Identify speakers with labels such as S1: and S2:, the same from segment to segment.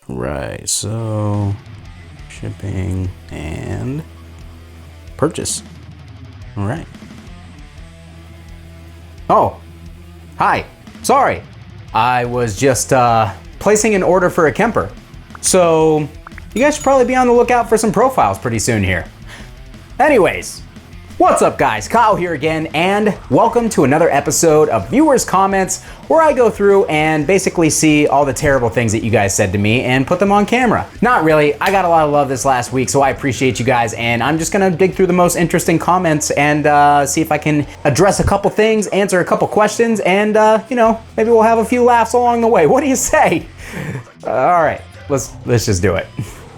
S1: Right, so shipping and purchase. All right. Oh, hi. Sorry. I was just placing an order for a Kemper. So you guys should probably be on the lookout for some profiles pretty soon here. Anyways, what's up guys? Kyle here again, and welcome to another episode of Viewers Comments, where I go through and basically see all the terrible things that you guys said to me and put them on camera. Not really, I got a lot of love this last week, so I appreciate you guys, and I'm just gonna dig through the most interesting comments and see if I can address a couple things, answer a couple questions, and you know, maybe we'll have a few laughs along the way. What do you say? All right, let's just do it.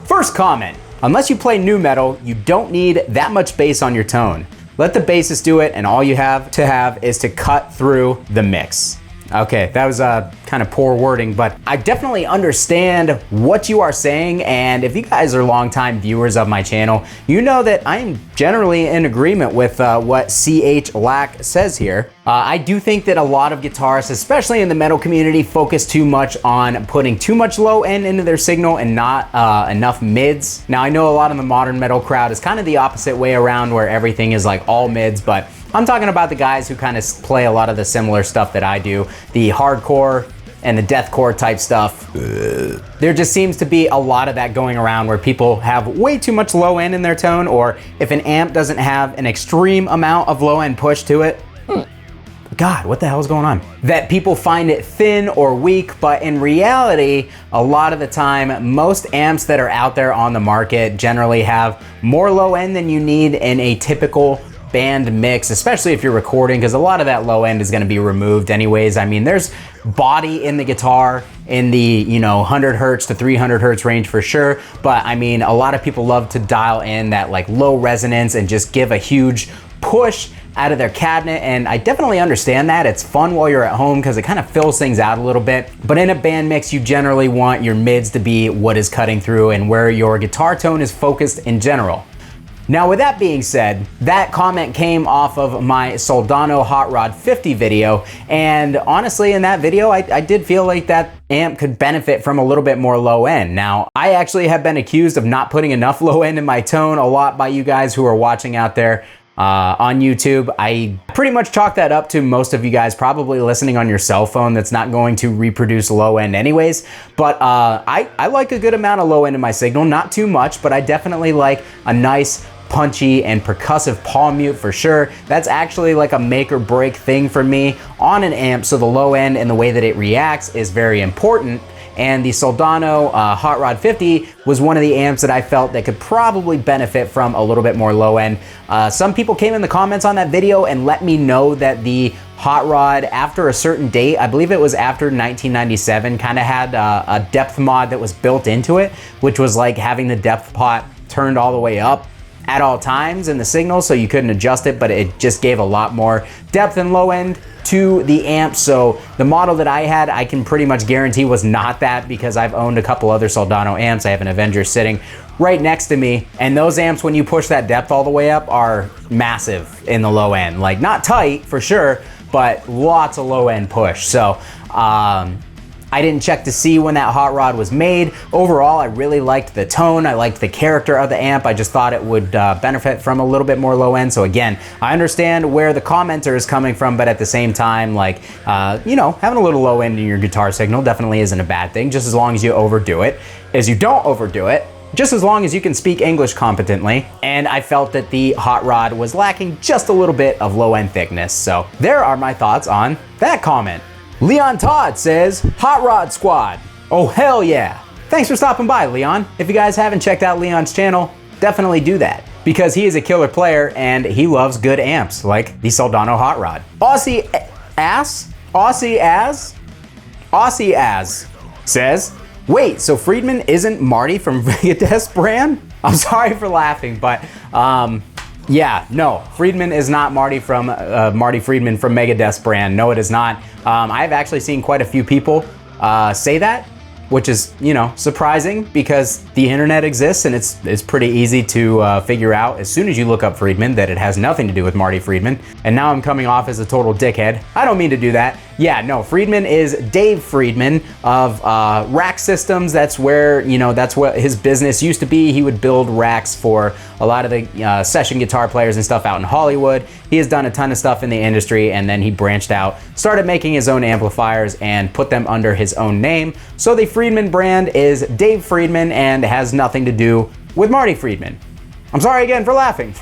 S1: First comment. Unless you play nu metal, you don't need that much bass on your tone. Let the bassist do it, and all you have is to cut through the mix. Okay, that was kind of poor wording, but I definitely understand what you are saying, and if you guys are longtime viewers of my channel, you know that I am generally in agreement with what CH Lack says here. I do think that a lot of guitarists, especially in the metal community, focus too much on putting too much low end into their signal and not enough mids. Now, I know a lot of the modern metal crowd is kind of the opposite way around, where everything is like all mids, but I'm talking about the guys who kind of play a lot of the similar stuff that I do, the hardcore and the deathcore type stuff. There just seems to be a lot of that going around, where people have way too much low end in their tone, or if an amp doesn't have an extreme amount of low end push to it, God, what the hell is going on? That people find it thin or weak, but in reality, a lot of the time, most amps that are out there on the market generally have more low end than you need in a typical band mix, especially if you're recording, because a lot of that low end is going to be removed anyways. I mean, there's body in the guitar in the 100 hertz to 300 hertz range for sure, but I mean, a lot of people love to dial in that like low resonance and just give a huge push out of their cabinet, and I definitely understand that. It's fun while you're at home because it kind of fills things out a little bit, but in a band mix, you generally want your mids to be what is cutting through and where your guitar tone is focused in general. Now, with that being said, that comment came off of my Soldano Hot Rod 50 video, and honestly, in that video, I did feel like that amp could benefit from a little bit more low end. Now, I actually have been accused of not putting enough low end in my tone a lot by you guys who are watching out there on YouTube. I pretty much chalk that up to most of you guys probably listening on your cell phone that's not going to reproduce low end anyways. But I like a good amount of low end in my signal, not too much, but I definitely like a nice punchy and percussive palm mute for sure. That's actually like a make or break thing for me on an amp, so the low end and the way that it reacts is very important. And the Soldano Hot Rod 50 was one of the amps that I felt that could probably benefit from a little bit more low end. Some people came in the comments on that video and let me know that the Hot Rod, after a certain date, I believe it was after 1997, kind of had a depth mod that was built into it, which was like having the depth pot turned all the way up at all times in the signal, so you couldn't adjust it, but it just gave a lot more depth and low end to the amp. So the model that I had, I can pretty much guarantee was not that, because I've owned a couple other Soldano amps. I have an Avenger sitting right next to me, and those amps, when you push that depth all the way up, are massive in the low end. Like, not tight for sure, but lots of low end push. So I didn't check to see when that hot rod was made. Overall, I really liked the tone. I liked the character of the amp. I just thought it would benefit from a little bit more low end. So again, I understand where the commenter is coming from, but at the same time, like, having a little low end in your guitar signal definitely isn't a bad thing, just as long as you overdo it. As you don't overdo it, just as long as you can speak English competently. And I felt that the hot rod was lacking just a little bit of low end thickness. So there are my thoughts on that comment. Leon Todd says, Hot Rod Squad. Oh, hell yeah. Thanks for stopping by, Leon. If you guys haven't checked out Leon's channel, definitely do that, because he is a killer player and he loves good amps like the Soldano Hot Rod. Aussie As says, wait, so Friedman isn't Marty from Megadeth's brand? I'm sorry for laughing, but yeah, no, Friedman is not Marty Friedman from Megadeth's brand. No, it is not. I've actually seen quite a few people say that, which is, surprising, because the internet exists and it's pretty easy to figure out as soon as you look up Friedman that it has nothing to do with Marty Friedman. And now I'm coming off as a total dickhead. I don't mean to do that. Yeah, no, Friedman is Dave Friedman of Rack Systems. That's where, that's what his business used to be. He would build racks for a lot of the session guitar players and stuff out in Hollywood. He has done a ton of stuff in the industry, and then he branched out, started making his own amplifiers and put them under his own name. So the Friedman brand is Dave Friedman and has nothing to do with Marty Friedman. I'm sorry again for laughing.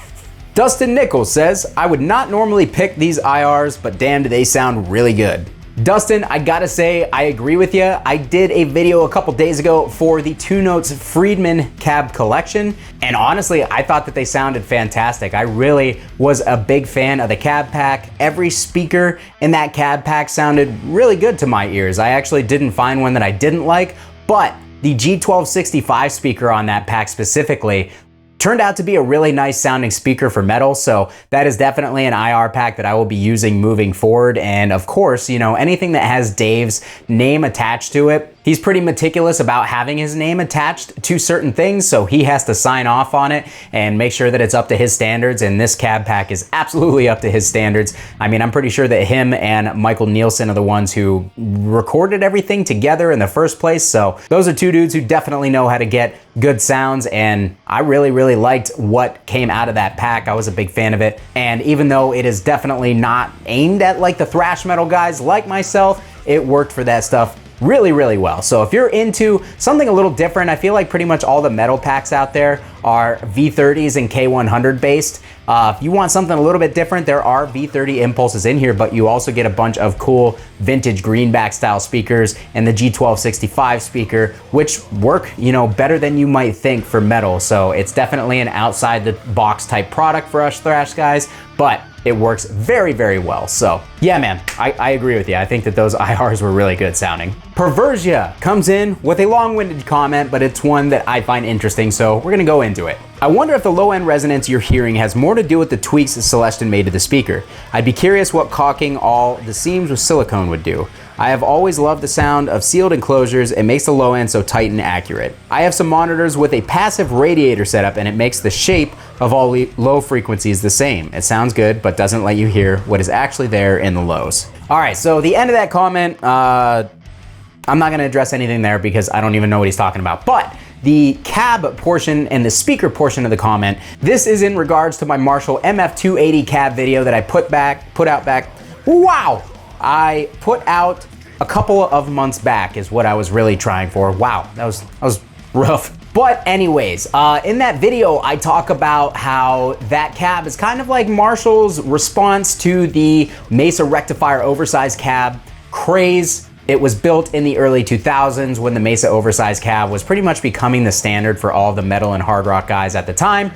S1: Dustin Nichols says, I would not normally pick these IRs, but damn, do they sound really good. Dustin, I gotta say, I agree with you. I did a video a couple days ago for the Two Notes Friedman cab collection, and honestly, I thought that they sounded fantastic. I really was a big fan of the cab pack. Every speaker in that cab pack sounded really good to my ears. I actually didn't find one that I didn't like, but the G1265 speaker on that pack specifically turned out to be a really nice sounding speaker for metal, so that is definitely an IR pack that I will be using moving forward. And of course, anything that has Dave's name attached to it, he's pretty meticulous about having his name attached to certain things, so he has to sign off on it and make sure that it's up to his standards, and this cab pack is absolutely up to his standards. I mean, I'm pretty sure that him and Michael Nielsen are the ones who recorded everything together in the first place, so those are two dudes who definitely know how to get good sounds, and I really liked what came out of that pack. I was a big fan of it, and even though it is definitely not aimed at like the thrash metal guys like myself, it worked for that stuff really well. So if you're into something a little different, I feel like pretty much all the metal packs out there are V30s and K100 based. If you want something a little bit different, there are V30 impulses in here, but you also get a bunch of cool vintage greenback style speakers and the G1265 speaker, which work, better than you might think for metal. So it's definitely an outside the box type product for us thrash guys, but it works very well. So yeah, man, I agree with you. I think that those IRs were really good sounding. Perversia comes in with a long-winded comment, but it's one that I find interesting, so we're gonna go into it. I wonder if the low-end resonance you're hearing has more to do with the tweaks that Celestion made to the speaker. I'd be curious what caulking all the seams with silicone would do. I have always loved the sound of sealed enclosures. It makes the low end so tight and accurate. I have some monitors with a passive radiator setup, and it makes the shape of all low frequencies the same. It sounds good, but doesn't let you hear what is actually there in the lows. All right, so the end of that comment, I'm not gonna address anything there because I don't even know what he's talking about, but the cab portion and the speaker portion of the comment, this is in regards to my Marshall MF280 cab video that I put out back, wow! I put out a couple of months back is what I was really trying for. Wow, that was rough. But anyways, in that video, I talk about how that cab is kind of like Marshall's response to the Mesa rectifier oversized cab craze. It was built in the early 2000s when the Mesa oversized cab was pretty much becoming the standard for all of the metal and hard rock guys at the time.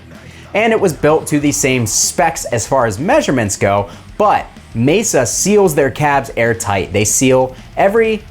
S1: And it was built to the same specs as far as measurements go, but Mesa seals their cabs airtight. They seal every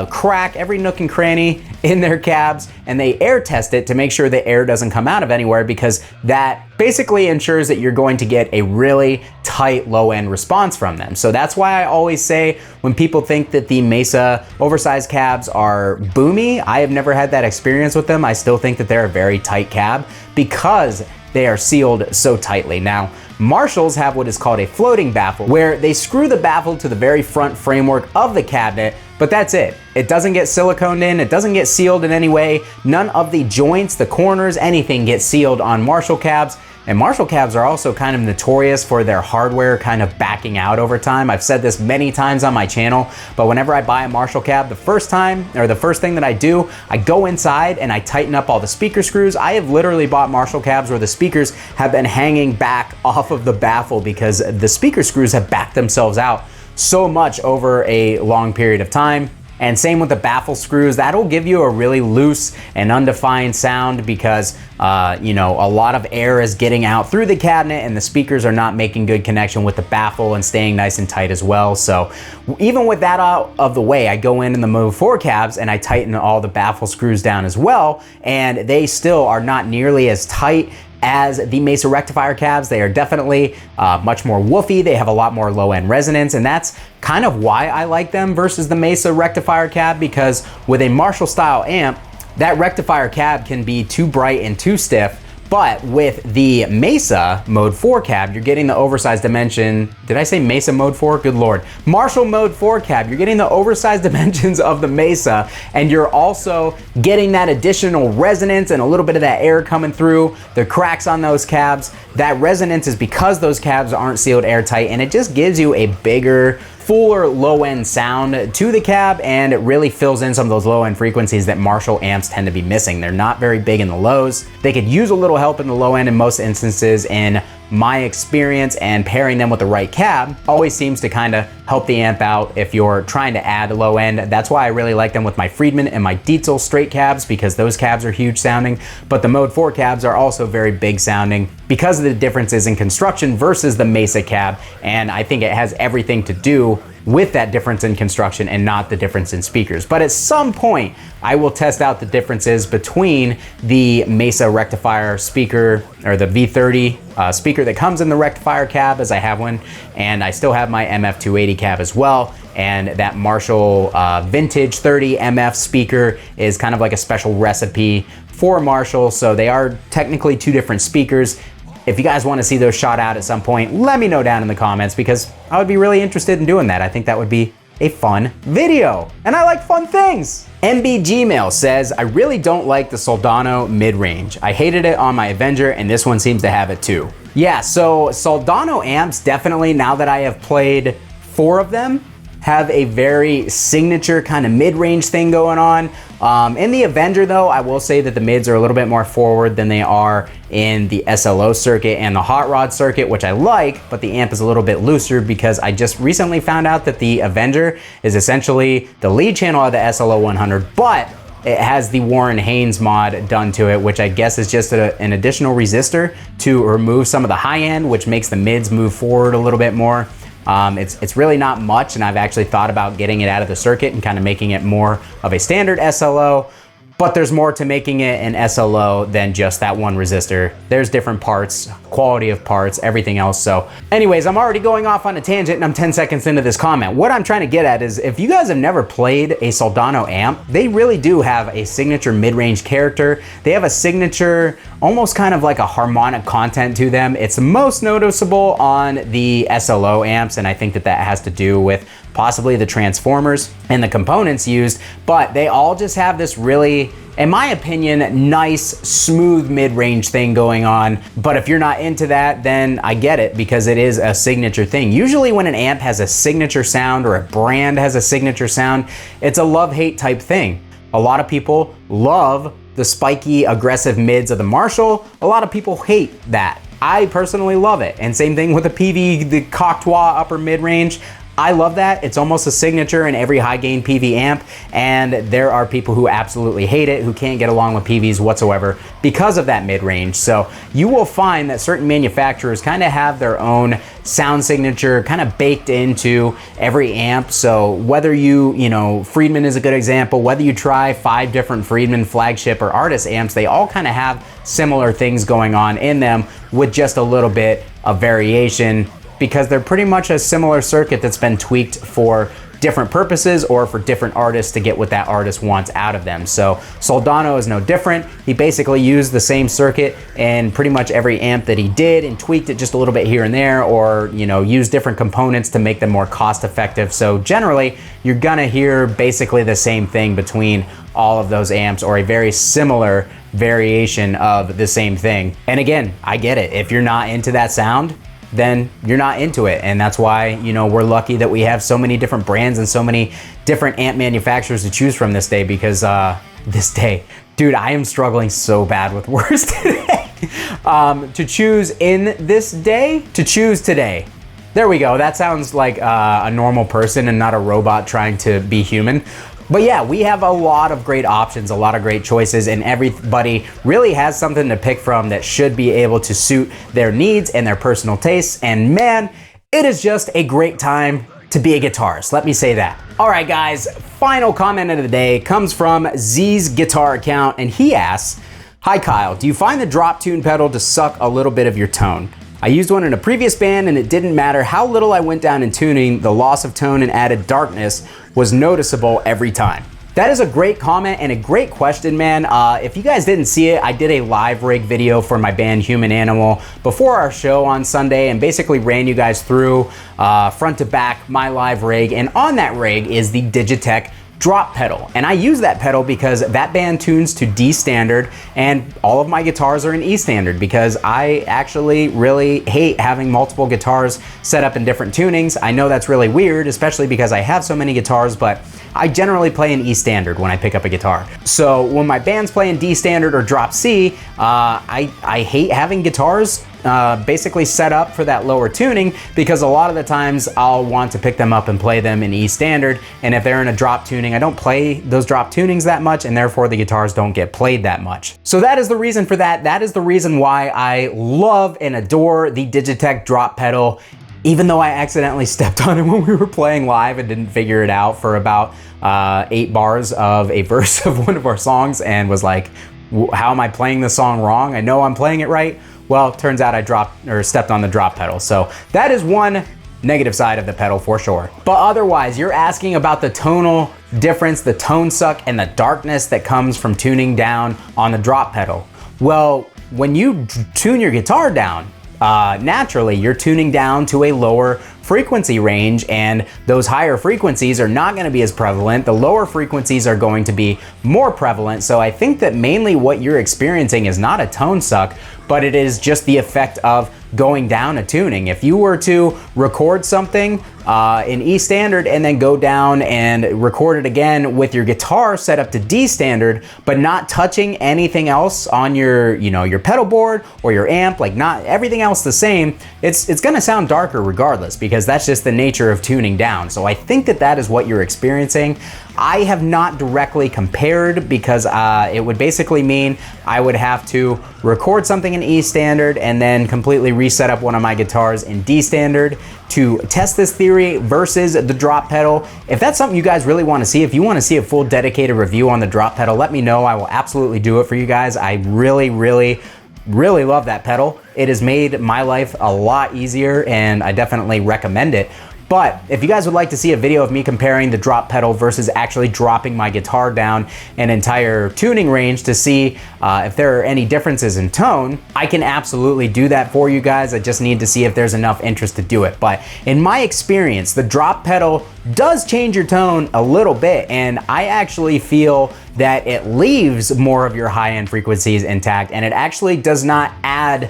S1: crack, every nook and cranny in their cabs, and they air test it to make sure the air doesn't come out of anywhere, because that basically ensures that you're going to get a really tight low end response from them. So that's why I always say when people think that the Mesa oversized cabs are boomy, I have never had that experience with them. I still think that they're a very tight cab because they are sealed so tightly. Now, Marshalls have what is called a floating baffle, where they screw the baffle to the very front framework of the cabinet, but that's it. It doesn't get siliconed in, it doesn't get sealed in any way. None of the joints, the corners, anything gets sealed on Marshall cabs. And Marshall cabs are also kind of notorious for their hardware kind of backing out over time. I've said this many times on my channel, but whenever I buy a Marshall cab, the first thing that I do, I go inside and I tighten up all the speaker screws. I have literally bought Marshall cabs where the speakers have been hanging back off of the baffle because the speaker screws have backed themselves out so much over a long period of time. And same with the baffle screws. That'll give you a really loose and undefined sound because, a lot of air is getting out through the cabinet and the speakers are not making good connection with the baffle and staying nice and tight as well. So even with that out of the way, I go in the Move 4 cabs and I tighten all the baffle screws down as well, and they still are not nearly as tight as the Mesa rectifier cabs. They are definitely much more woofy. They have a lot more low end resonance, and that's kind of why I like them versus the Mesa rectifier cab, because with a Marshall style amp, that rectifier cab can be too bright and too stiff, But with the Mesa Mode 4 cab, you're getting the oversized dimension. Did I say Mesa Mode 4? Good Lord. Marshall Mode 4 cab, you're getting the oversized dimensions of the Mesa, and you're also getting that additional resonance and a little bit of that air coming through the cracks on those cabs. That resonance is because those cabs aren't sealed airtight, and it just gives you a bigger, fuller low-end sound to the cab, and it really fills in some of those low-end frequencies that Marshall amps tend to be missing. They're not very big in the lows. They could use a little help in the low end in most instances. In my experience, and pairing them with the right cab always seems to kind of help the amp out if you're trying to add low end. That's why I really like them with my Friedman and my Dietzel straight cabs, because those cabs are huge sounding, but the Mode 4 cabs are also very big sounding because of the differences in construction versus the Mesa cab, and I think it has everything to do with that difference in construction and not the difference in speakers. But at some point, I will test out the differences between the Mesa rectifier speaker, or the V30 speaker that comes in the rectifier cab, as I have one, and I still have my MF280 cab as well. And that Marshall Vintage 30 MF speaker is kind of like a special recipe for Marshall. So they are technically two different speakers. If you guys want to see those shot out at some point, let me know down in the comments, because I would be really interested in doing that. I think that would be a fun video, and I like fun things. MB Gmail says, I really don't like the Soldano mid-range. I hated it on my Avenger, and this one seems to have it too. Yeah, so Soldano amps definitely, now that I have played 4 of them, have a very signature kind of mid-range thing going on. In the Avenger though, I will say that the mids are a little bit more forward than they are in the SLO circuit and the hot rod circuit, which I like, but the amp is a little bit looser because I just recently found out that the Avenger is essentially the lead channel of the SLO 100, but it has the Warren Haynes mod done to it, which I guess is just an additional resistor to remove some of the high end, which makes the mids move forward a little bit more. It's really not much, and I've actually thought about getting it out of the circuit and kind of making it more of a standard SLO, but there's more to making it an SLO than just that one resistor. There's different parts, quality of parts, everything else. So anyways, I'm already going off on a tangent and I'm 10 seconds into this comment. What I'm trying to get at is, if you guys have never played a Soldano amp, they really do have a signature mid-range character. They have a signature, almost kind of like a harmonic content to them. It's most noticeable on the SLO amps, and I think that that has to do with possibly the transformers and the components used, but they all just have this really, in my opinion, nice, smooth mid-range thing going on. But if you're not into that, then I get it, because it is a signature thing. Usually when an amp has a signature sound, or a brand has a signature sound, it's a love-hate type thing. A lot of people love the spiky, aggressive mids of the Marshall. A lot of people hate that. I personally love it. And same thing with the PV, the Cocteau upper mid-range. I love that. It's almost a signature in every high gain PV amp, and there are people who absolutely hate it, who can't get along with PVs whatsoever because of that mid-range. So you will find that certain manufacturers kind of have their own sound signature kind of baked into every amp. So whether you know, Friedman is a good example, whether you try 5 different Friedman flagship or artist amps, they all kind of have similar things going on in them with just a little bit of variation, because they're pretty much a similar circuit that's been tweaked for different purposes or for different artists to get what that artist wants out of them. So Soldano is no different. He basically used the same circuit in pretty much every amp that he did, and tweaked it just a little bit here and there, or, you know, used different components to make them more cost effective. So generally, you're gonna hear basically the same thing between all of those amps, or a very similar variation of the same thing. And again, I get it. If you're not into that sound, then you're not into it. And that's why, you know, we're lucky that we have so many different brands and so many different amp manufacturers to choose from this day, because this day, dude, I am struggling so bad with words today. To choose in this day, to choose today. There we go. That sounds like a normal person and not a robot trying to be human. But yeah, we have a lot of great options, a lot of great choices, and everybody really has something to pick from that should be able to suit their needs and their personal tastes. And man, it is just a great time to be a guitarist. Let me say that. All right, guys, final comment of the day comes from Z's guitar account, and he asks, "Hi Kyle, do you find the drop tune pedal to suck a little bit of your tone? I used one in a previous band, and it didn't matter how little I went down in tuning, the loss of tone and added darkness was noticeable every time. That is a great comment and a great question, man. If you guys didn't see it, I did a live rig video for my band Human Animal before our show on Sunday and basically ran you guys through front to back my live rig. And on that rig is the Digitech drop pedal, and I use that pedal because that band tunes to D standard and all of my guitars are in E standard, because I actually really hate having multiple guitars set up in different tunings. I know that's really weird, especially because I have so many guitars, but I generally play in E standard when I pick up a guitar. So when my band's playing D standard or drop C, I hate having guitars basically set up for that lower tuning, because a lot of the times I'll want to pick them up and play them in E standard, and if they're in a drop tuning, I don't play those drop tunings that much, and therefore the guitars don't get played that much. So that is the reason for that. That is the reason why I love and adore the Digitech drop pedal, even though I accidentally stepped on it when we were playing live and didn't figure it out for about 8 bars of a verse of one of our songs, and was like, how am I playing this song wrong? I know I'm playing it right. Well, turns out I stepped on the drop pedal. So that is one negative side of the pedal for sure. But otherwise, you're asking about the tonal difference, the tone suck, and the darkness that comes from tuning down on the drop pedal. Well, when you tune your guitar down, naturally you're tuning down to a lower frequency range, and those higher frequencies are not going to be as prevalent. The lower frequencies are going to be more prevalent. So I think that mainly what you're experiencing is not a tone suck, but it is just the effect of going down a tuning. If you were to record something in E standard and then go down and record it again with your guitar set up to D standard, but not touching anything else on your, your pedal board or your amp, like not everything else the same, it's gonna sound darker regardless, because that's just the nature of tuning down. So I think that that is what you're experiencing. I have not directly compared, because it would basically mean I would have to record something in E standard and then completely reset up one of my guitars in D standard to test this theory versus the drop pedal. If that's something you guys really want to see, if you want to see a full dedicated review on the drop pedal, let me know. I will absolutely do it for you guys. I really love that pedal. It has made my life a lot easier, and I definitely recommend it. But if you guys would like to see a video of me comparing the drop pedal versus actually dropping my guitar down an entire tuning range to see if there are any differences in tone, I can absolutely do that for you guys. I just need to see if there's enough interest to do it. But in my experience, the drop pedal does change your tone a little bit, and I actually feel that it leaves more of your high-end frequencies intact, and it actually does not add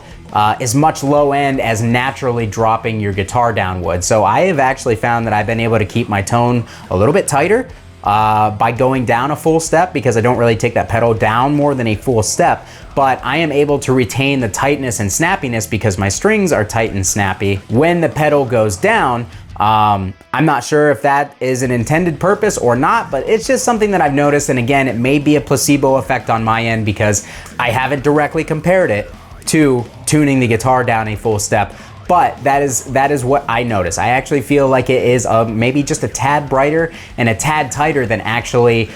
S1: as much low end as naturally dropping your guitar down would. So I have actually found that I've been able to keep my tone a little bit tighter by going down a full step, because I don't really take that pedal down more than a full step, but I am able to retain the tightness and snappiness because my strings are tight and snappy when the pedal goes down. I'm not sure if that is an intended purpose or not, but it's just something that I've noticed. And again, it may be a placebo effect on my end because I haven't directly compared it to tuning the guitar down a full step, but that is what I notice. I actually feel like it is maybe just a tad brighter and a tad tighter than actually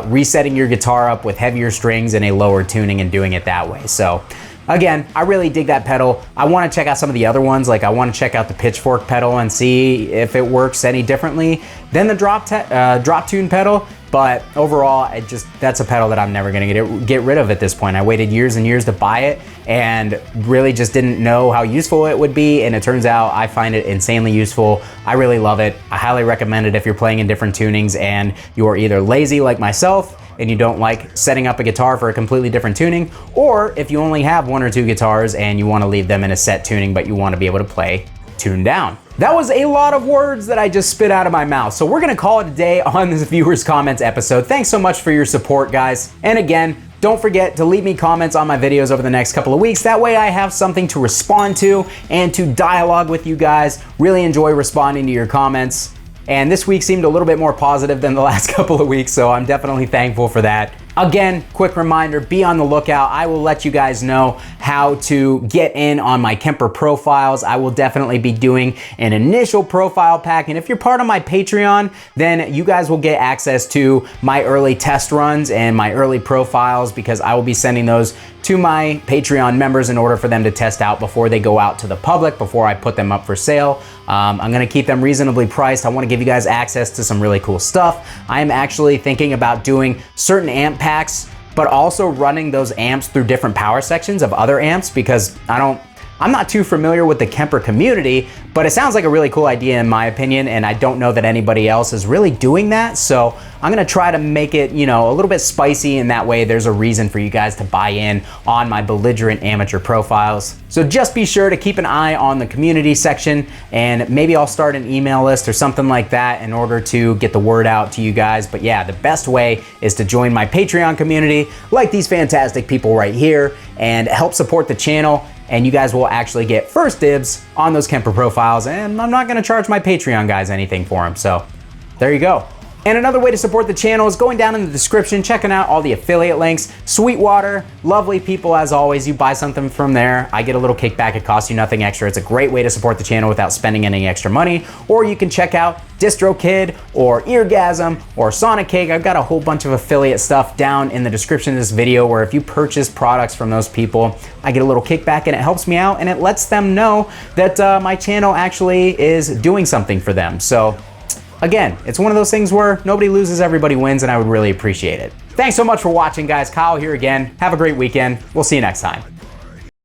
S1: resetting your guitar up with heavier strings and a lower tuning and doing it that way. So again, I really dig that pedal. I want to check out some of the other ones. Like I want to check out the pitchfork pedal and see if it works any differently than the drop tune pedal. But overall, that's a pedal that I'm never gonna get rid of at this point. I waited years and years to buy it and really just didn't know how useful it would be, and it turns out I find it insanely useful. I really love it. I highly recommend it if you're playing in different tunings and you are either lazy like myself and you don't like setting up a guitar for a completely different tuning, or if you only have 1 or 2 guitars and you wanna leave them in a set tuning but you wanna be able to play tune down. That was a lot of words that I just spit out of my mouth. So we're gonna call it a day on this viewers comments episode. Thanks so much for your support, guys. And again, don't forget to leave me comments on my videos over the next couple of weeks. That way I have something to respond to and to dialogue with you guys. Really enjoy responding to your comments. And this week seemed a little bit more positive than the last couple of weeks, so I'm definitely thankful for that. Again, quick reminder, be on the lookout. I will let you guys know how to get in on my Kemper profiles. I will definitely be doing an initial profile pack. And if you're part of my Patreon, then you guys will get access to my early test runs and my early profiles, because I will be sending those to my Patreon members in order for them to test out before they go out to the public, before I put them up for sale. I'm gonna keep them reasonably priced. I wanna give you guys access to some really cool stuff. I am actually thinking about doing certain amp packs, but also running those amps through different power sections of other amps, because I'm not too familiar with the Kemper community, but it sounds like a really cool idea in my opinion, and I don't know that anybody else is really doing that. So I'm gonna try to make it, you know, a little bit spicy, and that way there's a reason for you guys to buy in on my belligerent amateur profiles. So just be sure to keep an eye on the community section, and maybe I'll start an email list or something like that in order to get the word out to you guys. But yeah, the best way is to join my Patreon community, like these fantastic people right here, and help support the channel. And you guys will actually get first dibs on those Kemper profiles, and I'm not gonna charge my Patreon guys anything for them. So there you go. And another way to support the channel is going down in the description, checking out all the affiliate links. Sweetwater, lovely people as always. You buy something from there, I get a little kickback. It costs you nothing extra. It's a great way to support the channel without spending any extra money. Or you can check out DistroKid or Eargasm or Sonic Cake. I've got a whole bunch of affiliate stuff down in the description of this video, where if you purchase products from those people, I get a little kickback, and it helps me out, and it lets them know that my channel actually is doing something for them. So again, it's one of those things where nobody loses, everybody wins, and I would really appreciate it. Thanks so much for watching, guys. Kyle here again. Have a great weekend. We'll see you next time.